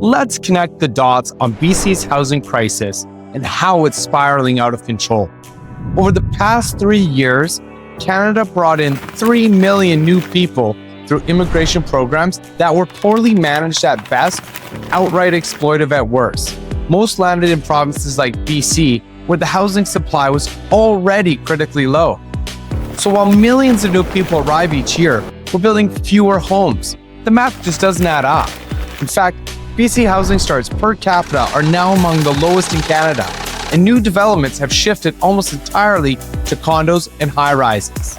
Let's connect the dots on BC's housing crisis and how it's spiraling out of control. Over the past 3 years, Canada brought in 3 million new people through immigration programs that were poorly managed at best, outright exploitive at worst. Most landed in provinces like BC, where the housing supply was already critically low. So while millions of new people arrive each year, we're building fewer homes. The math just doesn't add up. In fact, BC housing starts per capita are now among the lowest in Canada, and new developments have shifted almost entirely to condos and high-rises.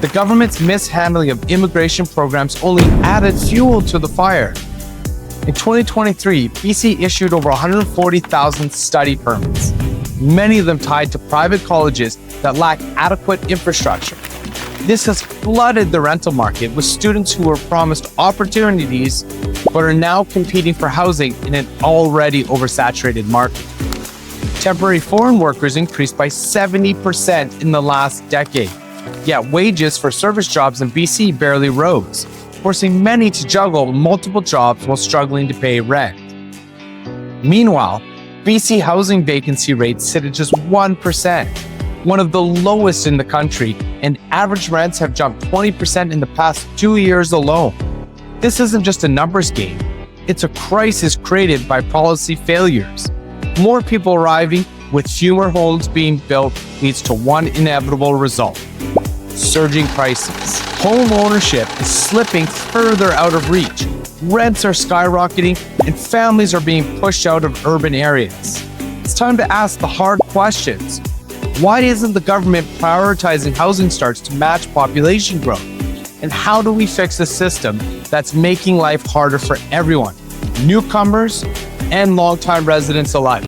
The government's mishandling of immigration programs only added fuel to the fire. In 2023, BC issued over 140,000 study permits, many of them tied to private colleges that lack adequate infrastructure. This has flooded the rental market with students who were promised opportunities but are now competing for housing in an already oversaturated market. Temporary foreign workers increased by 70% in the last decade, yet wages for service jobs in BC barely rose, forcing many to juggle multiple jobs while struggling to pay rent. Meanwhile, BC housing vacancy rates sit at just 1%, one of the lowest in the country, and average rents have jumped 20% in the past 2 years alone. This isn't just a numbers game, it's a crisis created by policy failures. More people arriving with fewer homes being built leads to one inevitable result: surging prices. Home ownership is slipping further out of reach. Rents are skyrocketing and families are being pushed out of urban areas. It's time to ask the hard questions. Why isn't the government prioritizing housing starts to match population growth? And how do we fix a system that's making life harder for everyone, newcomers and longtime residents alike?